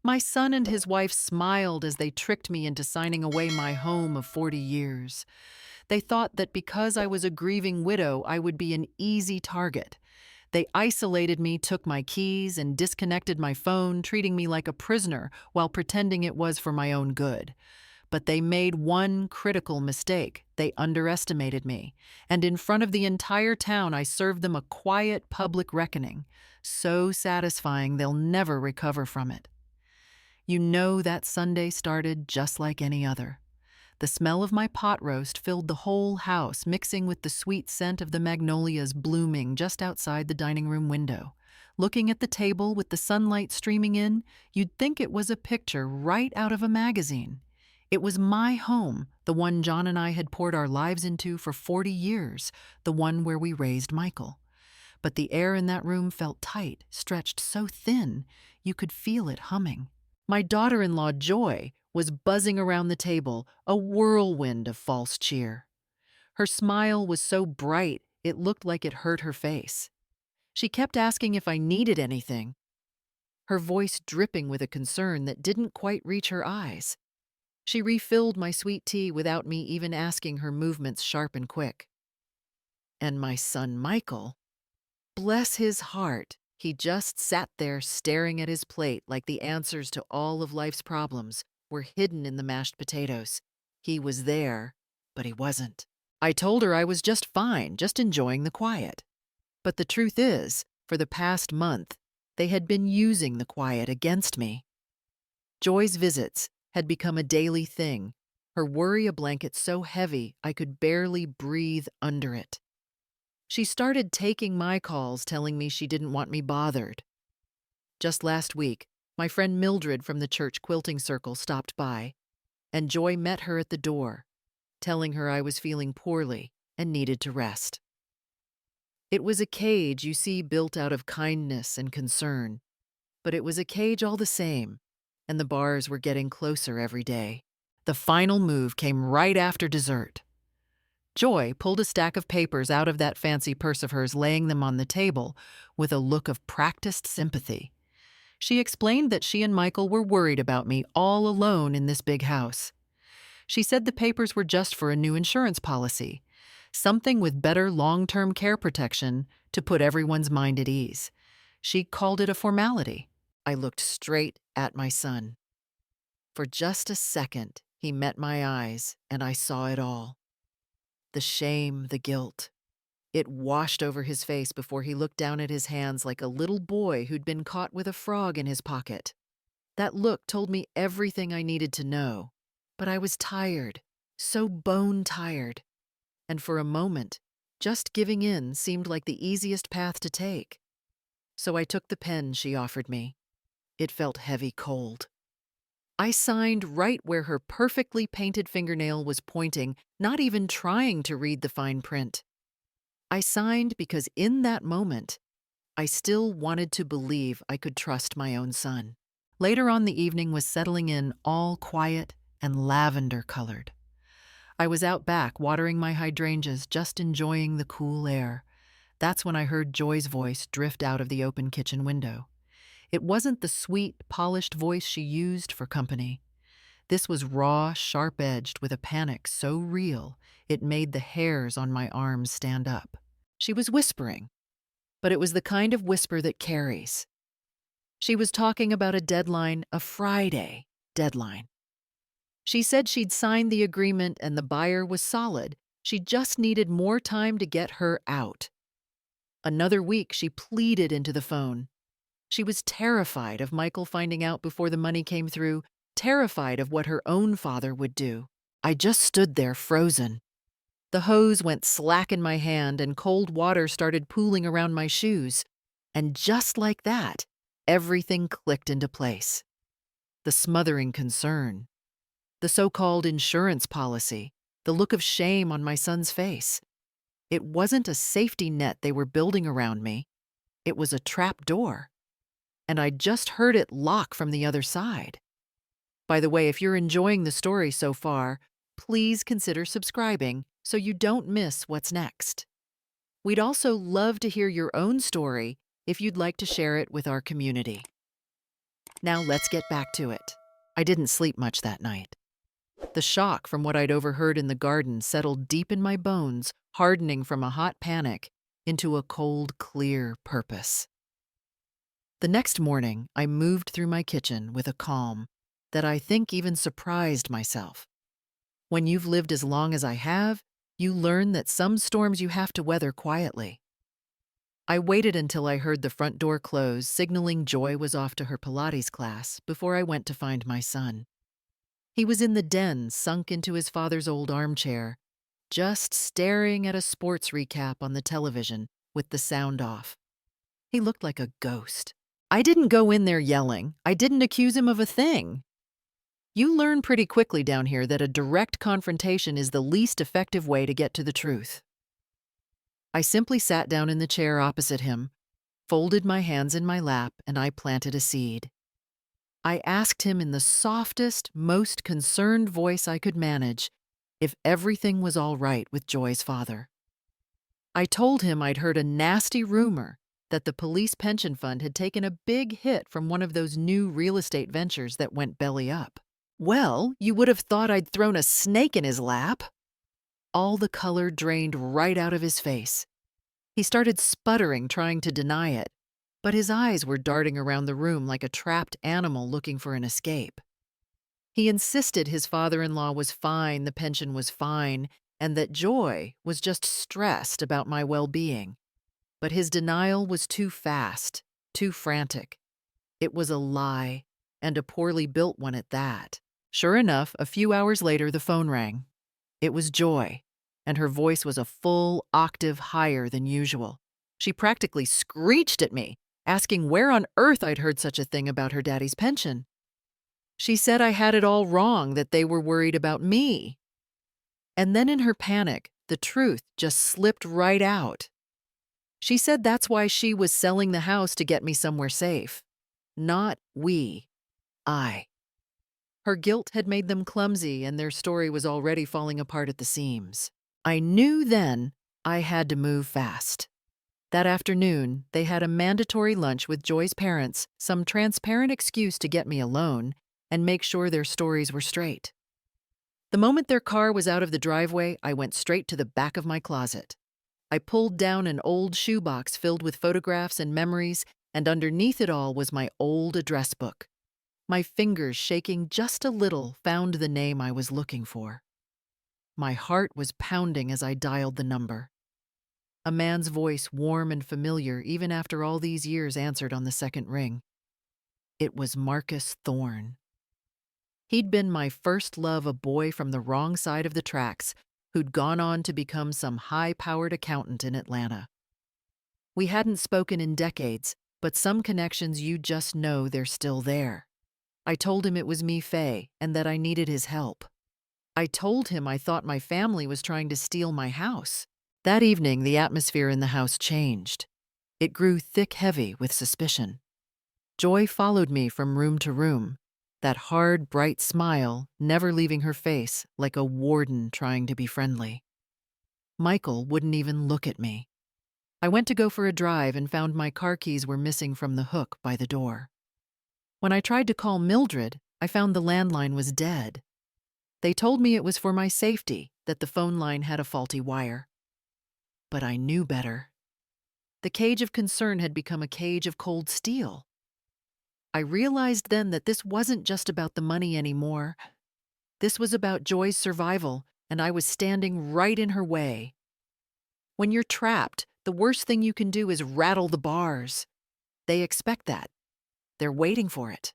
My son and his wife smiled as they tricked me into signing away my home of 40 years. They thought that because I was a grieving widow, I would be an easy target. They isolated me, took my keys, and disconnected my phone, treating me like a prisoner while pretending it was for my own good. But they made one critical mistake. They underestimated me. And in front of the entire town, I served them a quiet public reckoning, so satisfying they'll never recover from it. You know that Sunday started just like any other. The smell of my pot roast filled the whole house, mixing with the sweet scent of the magnolias blooming just outside the dining room window. Looking at the table with the sunlight streaming in, you'd think it was a picture right out of a magazine. It was my home, the one John and I had poured our lives into for 40 years, the one where we raised Michael. But the air in that room felt tight, stretched so thin, you could feel it humming. My daughter-in-law, Joy, was buzzing around the table, a whirlwind of false cheer. Her smile was so bright it looked like it hurt her face. She kept asking if I needed anything, her voice dripping with a concern that didn't quite reach her eyes. She refilled my sweet tea without me even asking, her movements sharp and quick. And my son Michael, bless his heart, he just sat there staring at his plate like the answers to all of life's problems were hidden in the mashed potatoes. He was there, but he wasn't. I told her I was just fine, just enjoying the quiet. But the truth is, for the past month, they had been using the quiet against me. Joy's visits had become a daily thing, her worry a blanket so heavy I could barely breathe under it. She started taking my calls, telling me she didn't want me bothered. Just last week, my friend Mildred from the church quilting circle stopped by, and Joy met her at the door, telling her I was feeling poorly and needed to rest. It was a cage, you see, built out of kindness and concern, but it was a cage all the same, and the bars were getting closer every day. The final move came right after dessert. Joy pulled a stack of papers out of that fancy purse of hers, laying them on the table with a look of practiced sympathy. She explained that she and Michael were worried about me all alone in this big house. She said the papers were just for a new insurance policy, something with better long-term care protection to put everyone's mind at ease. She called it a formality. I looked straight at my son. For just a second, he met my eyes, and I saw it all. The shame, the guilt. It washed over his face before he looked down at his hands like a little boy who'd been caught with a frog in his pocket. That look told me everything I needed to know, but I was tired, so bone-tired. And for a moment, just giving in seemed like the easiest path to take. So I took the pen she offered me. It felt heavy cold. I signed right where her perfectly painted fingernail was pointing, not even trying to read the fine print. I signed because in that moment, I still wanted to believe I could trust my own son. Later on, the evening was settling in, all quiet and lavender-colored. I was out back watering my hydrangeas, just enjoying the cool air. That's when I heard Joy's voice drift out of the open kitchen window. It wasn't the sweet, polished voice she used for company. This was raw, sharp-edged, with a panic so real it made the hairs on my arms stand up. She was whispering, but it was the kind of whisper that carries. She was talking about a deadline, a Friday deadline. She said she'd signed the agreement and the buyer was solid. She just needed more time to get her out. Another week, she pleaded into the phone. She was terrified of Michael finding out before the money came through, terrified of what her own father would do. I just stood there frozen. The hose went slack in my hand and cold water started pooling around my shoes. And just like that, everything clicked into place. The smothering concern, the so-called insurance policy, the look of shame on my son's face. It wasn't a safety net they were building around me. It was a trap door. And I just heard it lock from the other side. By the way, if you're enjoying the story so far, please consider subscribing so you don't miss what's next. We'd also love to hear your own story if you'd like to share it with our community. Now let's get back to it. I didn't sleep much that night. The shock from what I'd overheard in the garden settled deep in my bones, hardening from a hot panic into a cold, clear purpose. The next morning, I moved through my kitchen with a calm that I think even surprised myself. When you've lived as long as I have, you learn that some storms you have to weather quietly. I waited until I heard the front door close, signaling Joy was off to her Pilates class, before I went to find my son. He was in the den, sunk into his father's old armchair, just staring at a sports recap on the television with the sound off. He looked like a ghost. I didn't go in there yelling. I didn't accuse him of a thing. You learn pretty quickly down here that a direct confrontation is the least effective way to get to the truth. I simply sat down in the chair opposite him, folded my hands in my lap, and I planted a seed. I asked him in the softest, most concerned voice I could manage if everything was all right with Joy's father. I told him I'd heard a nasty rumor that the police pension fund had taken a big hit from one of those new real estate ventures that went belly up. Well, you would have thought I'd thrown a snake in his lap. All the color drained right out of his face. He started sputtering, trying to deny it, but his eyes were darting around the room like a trapped animal looking for an escape. He insisted his father-in-law was fine, the pension was fine, and that Joy was just stressed about my well-being. But his denial was too fast, too frantic. It was a lie, and a poorly built one at that. Sure enough, a few hours later, the phone rang. It was Joy, and her voice was a full octave higher than usual. She practically screeched at me, asking where on earth I'd heard such a thing about her daddy's pension. She said I had it all wrong, that they were worried about me. And then in her panic, the truth just slipped right out. She said that's why she was selling the house to get me somewhere safe. Not we. I. Her guilt had made them clumsy, and their story was already falling apart at the seams. I knew then I had to move fast. That afternoon, they had a mandatory lunch with Joy's parents, some transparent excuse to get me alone and make sure their stories were straight. The moment their car was out of the driveway, I went straight to the back of my closet. I pulled down an old shoebox filled with photographs and memories, and underneath it all was my old address book. My fingers, shaking just a little, found the name I was looking for. My heart was pounding as I dialed the number. A man's voice, warm and familiar even after all these years, answered on the second ring. It was Marcus Thorne. He'd been my first love, a boy from the wrong side of the tracks who'd gone on to become some high-powered accountant in Atlanta. We hadn't spoken in decades, but some connections you just know they're still there. I told him it was me, Faye, and that I needed his help. I told him I thought my family was trying to steal my house. That evening, the atmosphere in the house changed. It grew thick-heavy with suspicion. Joy followed me from room to room, that hard, bright smile never leaving her face, like a warden trying to be friendly. Michael wouldn't even look at me. I went to go for a drive and found my car keys were missing from the hook by the door. When I tried to call Mildred, I found the landline was dead. They told me it was for my safety, that the phone line had a faulty wire. But I knew better. The cage of concern had become a cage of cold steel. I realized then that this wasn't just about the money anymore. This was about Joy's survival, and I was standing right in her way. When you're trapped, the worst thing you can do is rattle the bars. They expect that. They're waiting for it.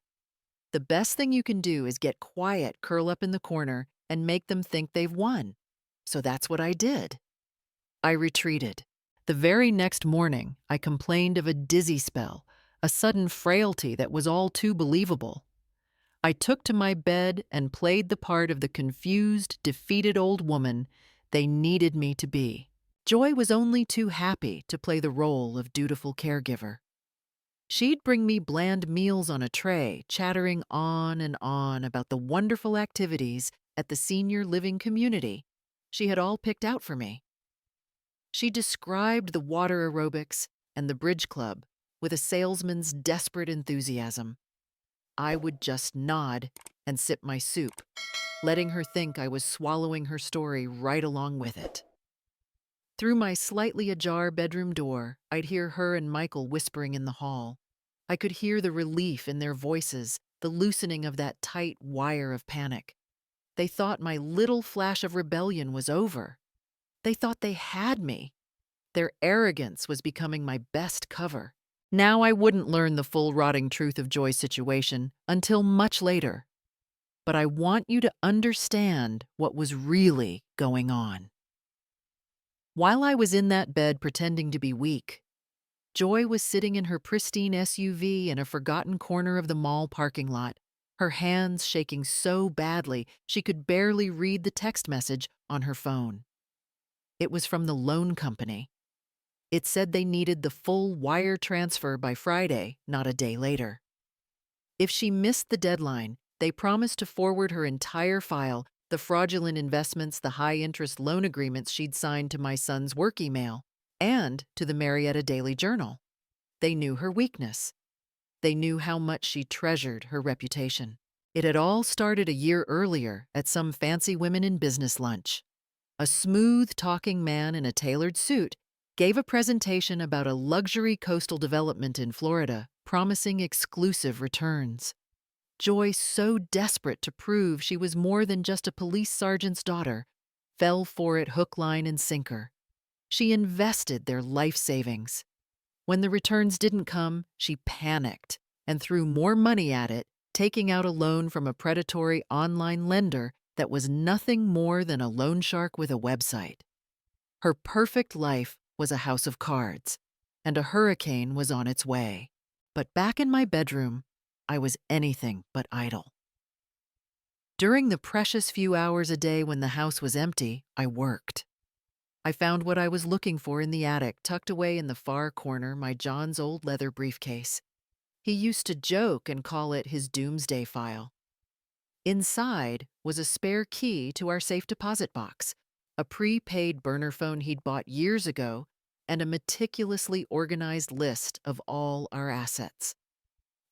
The best thing you can do is get quiet, curl up in the corner, and make them think they've won. So that's what I did. I retreated. The very next morning, I complained of a dizzy spell, a sudden frailty that was all too believable. I took to my bed and played the part of the confused, defeated old woman they needed me to be. Joy was only too happy to play the role of dutiful caregiver. She'd bring me bland meals on a tray, chattering on and on about the wonderful activities at the senior living community she had all picked out for me. She described the water aerobics and the bridge club with a salesman's desperate enthusiasm. I would just nod and sip my soup, letting her think I was swallowing her story right along with it. Through my slightly ajar bedroom door, I'd hear her and Michael whispering in the hall. I could hear the relief in their voices, the loosening of that tight wire of panic. They thought my little flash of rebellion was over. They thought they had me. Their arrogance was becoming my best cover. Now I wouldn't learn the full rotting truth of Joy's situation until much later. But I want you to understand what was really going on. While I was in that bed pretending to be weak, Joy was sitting in her pristine SUV in a forgotten corner of the mall parking lot, her hands shaking so badly she could barely read the text message on her phone. It was from the loan company. It said they needed the full wire transfer by Friday, not a day later. If she missed the deadline, they promised to forward her entire file, the fraudulent investments, the high-interest loan agreements she'd signed to my son's work email, and to the Marietta Daily Journal. They knew her weakness. They knew how much she treasured her reputation. It had all started a year earlier at some fancy women in business lunch. A smooth-talking man in a tailored suit gave a presentation about a luxury coastal development in Florida, promising exclusive returns. Joy, so desperate to prove she was more than just a police sergeant's daughter, fell for it hook, line, and sinker. She invested their life savings. When the returns didn't come, she panicked and threw more money at it, taking out a loan from a predatory online lender that was nothing more than a loan shark with a website. Her perfect life was a house of cards, and a hurricane was on its way. But back in my bedroom, I was anything but idle. During the precious few hours a day when the house was empty, I worked. I found what I was looking for in the attic, tucked away in the far corner, my John's old leather briefcase. He used to joke and call it his doomsday file. Inside was a spare key to our safe deposit box, a prepaid burner phone he'd bought years ago, and a meticulously organized list of all our assets.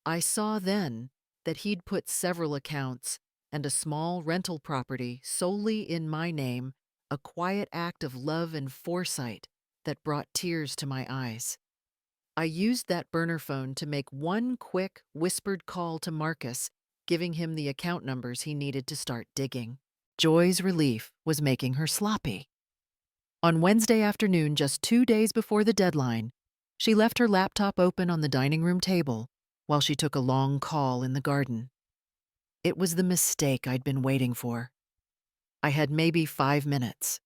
I saw then that he'd put several accounts and a small rental property solely in my name, a quiet act of love and foresight that brought tears to my eyes. I used that burner phone to make one quick, whispered call to Marcus, giving him the account numbers he needed to start digging. Joy's relief was making her sloppy. On Wednesday afternoon, just 2 days before the deadline, she left her laptop open on the dining room table while she took a long call in the garden. It was the mistake I'd been waiting for. I had maybe 5 minutes.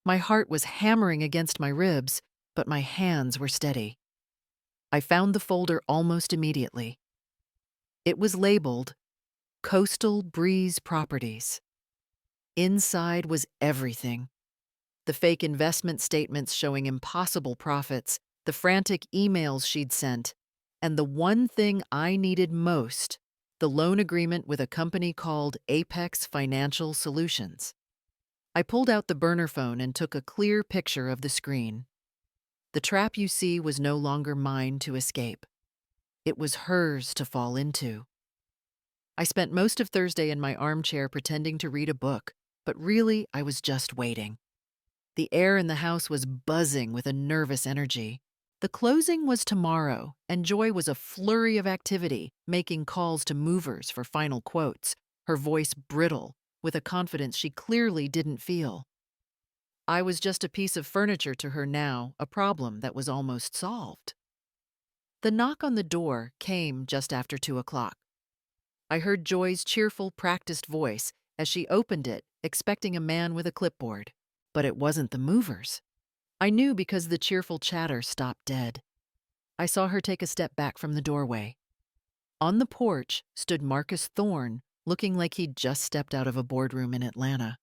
My heart was hammering against my ribs, but my hands were steady. I found the folder almost immediately. It was labeled Coastal Breeze Properties. Inside was everything. The fake investment statements showing impossible profits, the frantic emails she'd sent, and the one thing I needed most, the loan agreement with a company called Apex Financial Solutions. I pulled out the burner phone and took a clear picture of the screen. The trap you see was no longer mine to escape. It was hers to fall into. I spent most of Thursday in my armchair pretending to read a book, but really I was just waiting. The air in the house was buzzing with a nervous energy. The closing was tomorrow, and Joy was a flurry of activity, making calls to movers for final quotes, her voice brittle, with a confidence she clearly didn't feel. I was just a piece of furniture to her now, a problem that was almost solved. The knock on the door came just after 2 o'clock. I heard Joy's cheerful, practiced voice as she opened it, expecting a man with a clipboard. But it wasn't the movers. I knew because the cheerful chatter stopped dead. I saw her take a step back from the doorway. On the porch stood Marcus Thorne, looking like he'd just stepped out of a boardroom in Atlanta.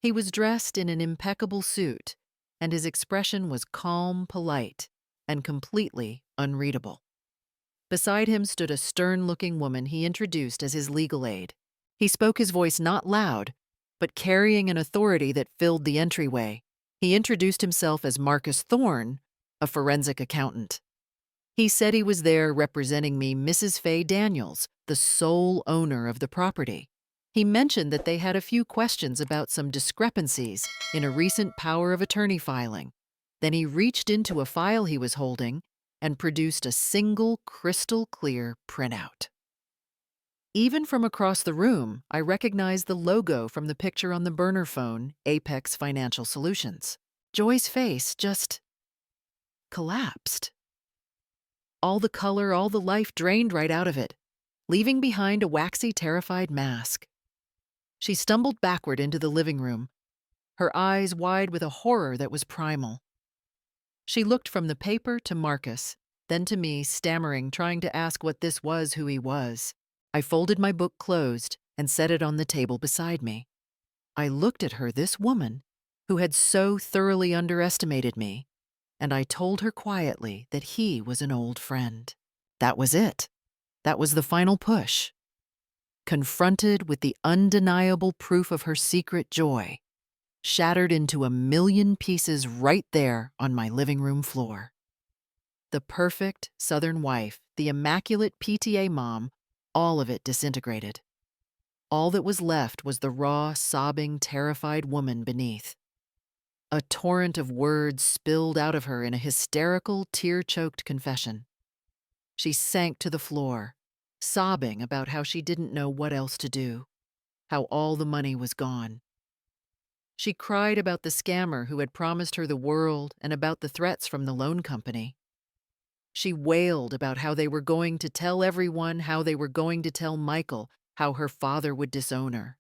He was dressed in an impeccable suit, and his expression was calm, polite, and completely unreadable. Beside him stood a stern-looking woman he introduced as his legal aid. He spoke his voice not loud, but carrying an authority that filled the entryway. He introduced himself as Marcus Thorne, a forensic accountant. He said he was there representing me, Mrs. Faye Daniels, the sole owner of the property. He mentioned that they had a few questions about some discrepancies in a recent power of attorney filing. Then he reached into a file he was holding and produced a single crystal clear printout. Even from across the room, I recognized the logo from the picture on the burner phone, Apex Financial Solutions. Joy's face just collapsed. All the color, all the life drained right out of it, leaving behind a waxy, terrified mask. She stumbled backward into the living room, her eyes wide with a horror that was primal. She looked from the paper to Marcus, then to me, stammering, trying to ask what this was, who he was. I folded my book closed and set it on the table beside me. I looked at her, this woman, who had so thoroughly underestimated me, and I told her quietly that he was an old friend. That was it. That was the final push. Confronted with the undeniable proof of her secret joy, shattered into a million pieces right there on my living room floor. The perfect Southern wife, the immaculate PTA mom, all of it disintegrated. All that was left was the raw, sobbing, terrified woman beneath. A torrent of words spilled out of her in a hysterical, tear-choked confession. She sank to the floor, sobbing about how she didn't know what else to do, how all the money was gone. She cried about the scammer who had promised her the world and about the threats from the loan company. She wailed about how they were going to tell everyone, how they were going to tell Michael, how her father would disown her.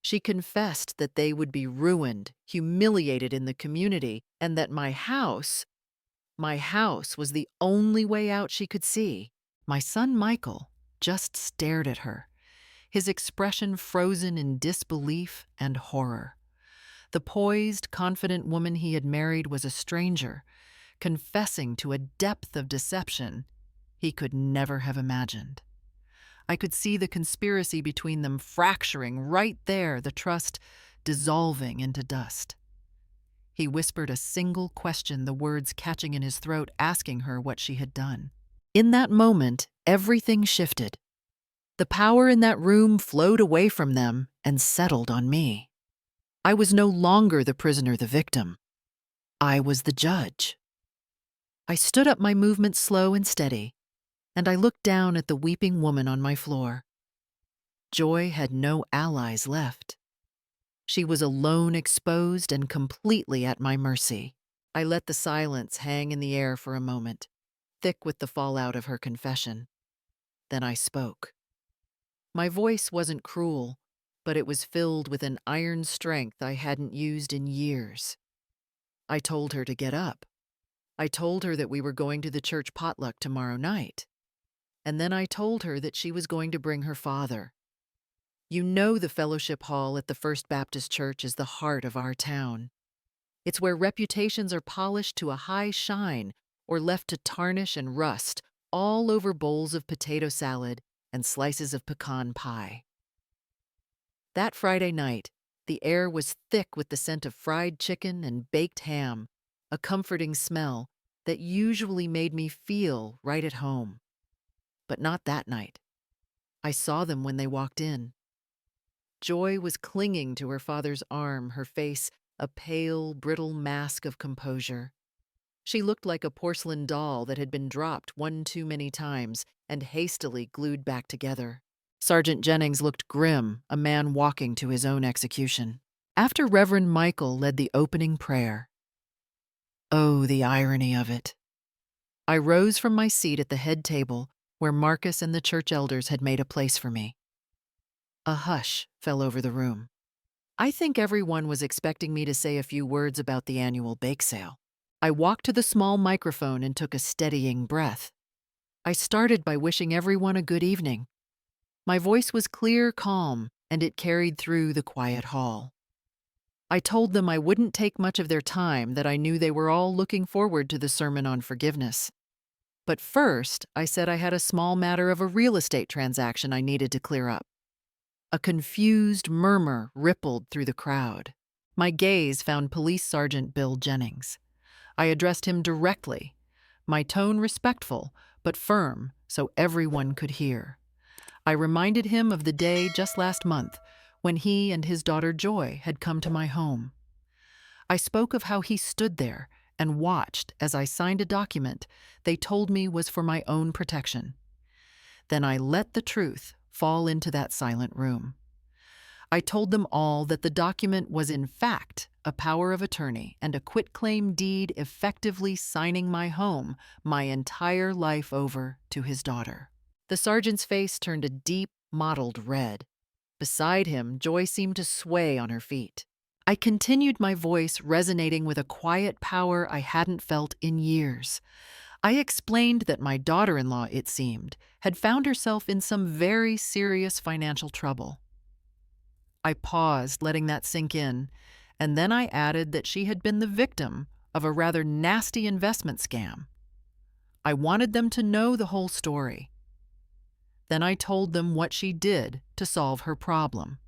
She confessed that they would be ruined, humiliated in the community, and that my house was the only way out she could see. My son Michael just stared at her, his expression frozen in disbelief and horror. The poised, confident woman he had married was a stranger, confessing to a depth of deception he could never have imagined. I could see the conspiracy between them fracturing right there, the trust dissolving into dust. He whispered a single question, the words catching in his throat, asking her what she had done. In that moment, everything shifted. The power in that room flowed away from them and settled on me. I was no longer the prisoner, the victim. I was the judge. I stood up, my movement slow and steady, and I looked down at the weeping woman on my floor. Joy had no allies left. She was alone, exposed, and completely at my mercy. I let the silence hang in the air for a moment, thick with the fallout of her confession. Then I spoke. My voice wasn't cruel, but it was filled with an iron strength I hadn't used in years. I told her to get up. I told her that we were going to the church potluck tomorrow night. And then I told her that she was going to bring her father. You know, the fellowship hall at the First Baptist Church is the heart of our town. It's where reputations are polished to a high shine or left to tarnish and rust, all over bowls of potato salad and slices of pecan pie. That Friday night, the air was thick with the scent of fried chicken and baked ham, a comforting smell that usually made me feel right at home. But not that night. I saw them when they walked in. Joy was clinging to her father's arm, her face a pale, brittle mask of composure. She looked like a porcelain doll that had been dropped one too many times and hastily glued back together. Sergeant Jennings looked grim, a man walking to his own execution. After Reverend Michael led the opening prayer. Oh, the irony of it. I rose from my seat at the head table where Marcus and the church elders had made a place for me. A hush fell over the room. I think everyone was expecting me to say a few words about the annual bake sale. I walked to the small microphone and took a steadying breath. I started by wishing everyone a good evening. My voice was clear, calm, and it carried through the quiet hall. I told them I wouldn't take much of their time, that I knew they were all looking forward to the sermon on forgiveness. But first, I said I had a small matter of a real estate transaction I needed to clear up. A confused murmur rippled through the crowd. My gaze found Police Sergeant Bill Jennings. I addressed him directly, my tone respectful but firm so everyone could hear. I reminded him of the day just last month when he and his daughter Joy had come to my home. I spoke of how he stood there and watched as I signed a document they told me was for my own protection. Then I let the truth fall into that silent room. I told them all that the document was in fact a power of attorney and a quitclaim deed effectively signing my home, my entire life over to his daughter. The sergeant's face turned a deep, mottled red. Beside him, Joy seemed to sway on her feet. I continued, my voice resonating with a quiet power I hadn't felt in years. I explained that my daughter-in-law, it seemed, had found herself in some very serious financial trouble. I paused, letting that sink in, and then I added that she had been the victim of a rather nasty investment scam. I wanted them to know the whole story. Then I told them what she did to solve her problem.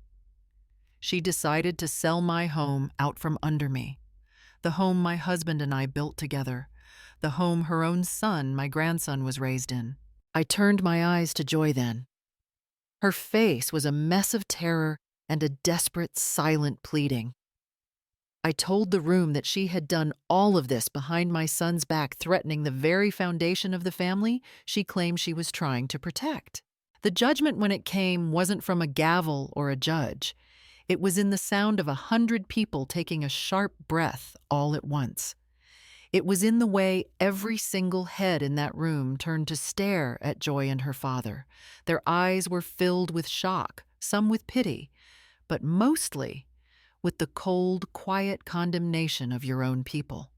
She decided to sell my home out from under me, the home my husband and I built together, the home her own son, my grandson, was raised in. I turned my eyes to Joy then. Her face was a mess of terror and a desperate, silent pleading. I told the room that she had done all of this behind my son's back, threatening the very foundation of the family she claimed she was trying to protect. The judgment, when it came, wasn't from a gavel or a judge. It was in the sound of 100 people taking a sharp breath all at once. It was in the way every single head in that room turned to stare at Joy and her father. Their eyes were filled with shock, some with pity, but mostly with the cold, quiet condemnation of your own people.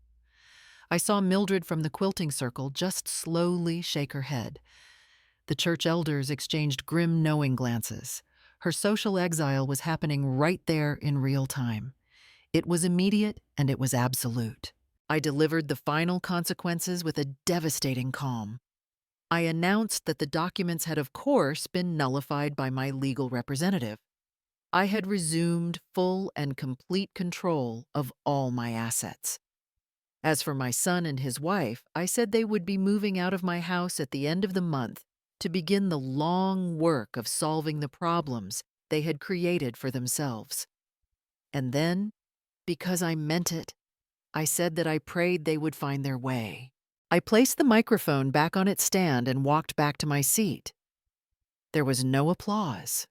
I saw Mildred from the quilting circle just slowly shake her head. The church elders exchanged grim, knowing glances. Her social exile was happening right there in real time. It was immediate and it was absolute. I delivered the final consequences with a devastating calm. I announced that the documents had, of course, been nullified by my legal representative. I had resumed full and complete control of all my assets. As for my son and his wife, I said they would be moving out of my house at the end of the month to begin the long work of solving the problems they had created for themselves. And then, because I meant it, I said that I prayed they would find their way. I placed the microphone back on its stand and walked back to my seat. There was no applause.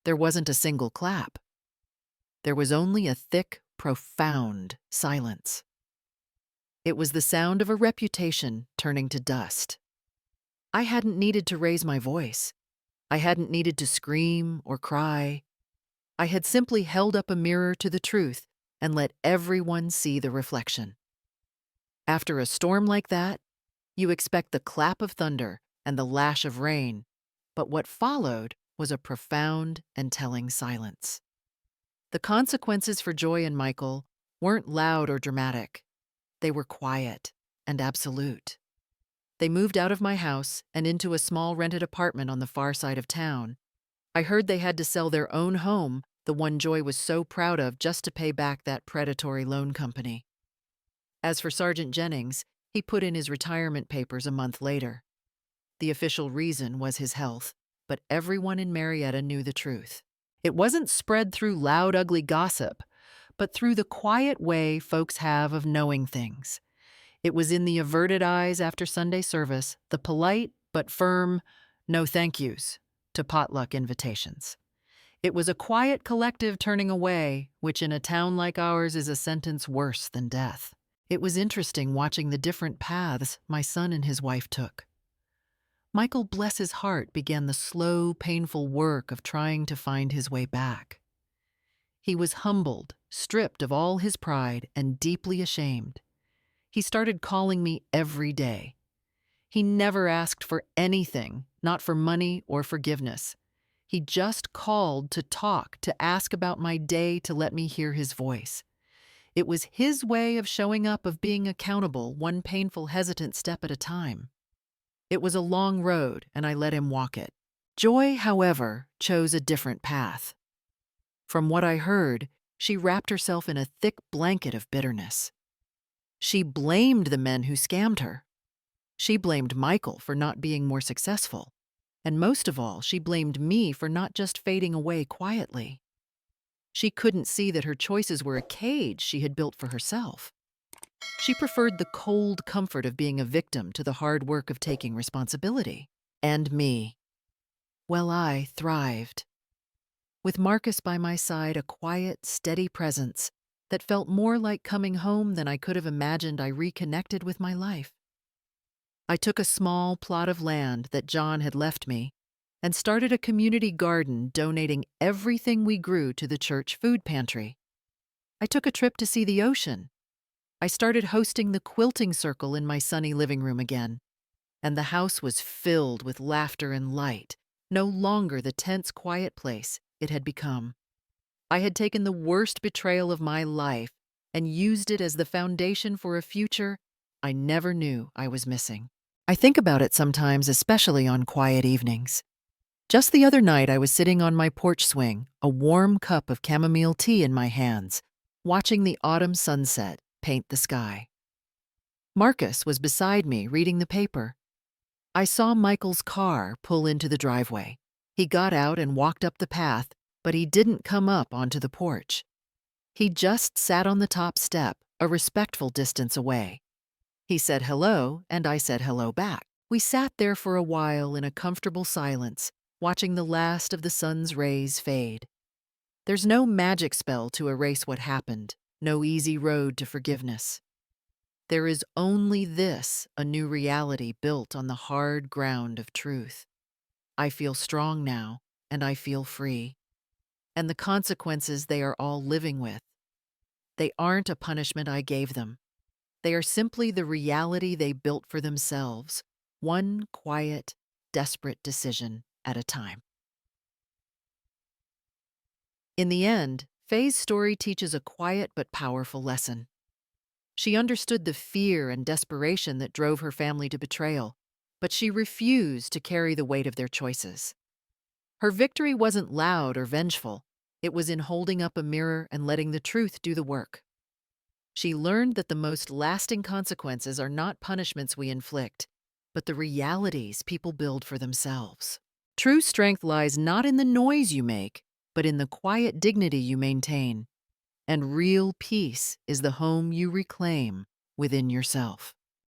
There wasn't a single clap. There was only a thick, profound silence. It was the sound of a reputation turning to dust. I hadn't needed to raise my voice. I hadn't needed to scream or cry. I had simply held up a mirror to the truth and let everyone see the reflection. After a storm like that, you expect the clap of thunder and the lash of rain, but what followed was a profound and telling silence. The consequences for Joy and Michael weren't loud or dramatic. They were quiet and absolute. They moved out of my house and into a small rented apartment on the far side of town. I heard they had to sell their own home, the one Joy was so proud of, just to pay back that predatory loan company. As for Sergeant Jennings, he put in his retirement papers a month later. The official reason was his health, but everyone in Marietta knew the truth. It wasn't spread through loud, ugly gossip, but through the quiet way folks have of knowing things. It was in the averted eyes after Sunday service, the polite but firm no thank yous to potluck invitations. It was a quiet collective turning away, which in a town like ours is a sentence worse than death. It was interesting watching the different paths my son and his wife took. Michael, bless his heart, began the slow, painful work of trying to find his way back. He was humbled, stripped of all his pride, and deeply ashamed. He started calling me every day. He never asked for anything, not for money or forgiveness. He just called to talk, to ask about my day, to let me hear his voice. It was his way of showing up, of being accountable, one painful, hesitant step at a time. It was a long road, and I let him walk it. Joy, however, chose a different path. From what I heard, she wrapped herself in a thick blanket of bitterness. She blamed the men who scammed her. She blamed Michael for not being more successful. And most of all, she blamed me for not just fading away quietly. She couldn't see that her choices were a cage she had built for herself. She preferred the cold comfort of being a victim to the hard work of taking responsibility. And me. Well, I thrived. With Marcus by my side, a quiet, steady presence that felt more like coming home than I could have imagined. I reconnected with my life. I took a small plot of land that John had left me and started a community garden, donating everything we grew to the church food pantry. I took a trip to see the ocean. I started hosting the quilting circle in my sunny living room again, and the house was filled with laughter and light, no longer the tense, quiet place it had become. I had taken the worst betrayal of my life and used it as the foundation for a future I never knew I was missing. I think about it sometimes, especially on quiet evenings. Just the other night, I was sitting on my porch swing, a warm cup of chamomile tea in my hands, watching the autumn sunset paint the sky. Marcus was beside me reading the paper. I saw Michael's car pull into the driveway. He got out and walked up the path, but he didn't come up onto the porch. He just sat on the top step, a respectful distance away. He said hello, and I said hello back. We sat there for a while in a comfortable silence, watching the last of the sun's rays fade. There's no magic spell to erase what happened, no easy road to forgiveness. There is only this, a new reality built on the hard ground of truth. I feel strong now, and I feel free. And the consequences they are all living with. They aren't a punishment I gave them. They are simply the reality they built for themselves, one quiet, desperate decision at a time. In the end, Faye's story teaches a quiet but powerful lesson. She understood the fear and desperation that drove her family to betrayal, but she refused to carry the weight of their choices. Her victory wasn't loud or vengeful. It was in holding up a mirror and letting the truth do the work. She learned that the most lasting consequences are not punishments we inflict, but the realities people build for themselves. True strength lies not in the noise you make, but in the quiet dignity you maintain. And real peace is the home you reclaim within yourself.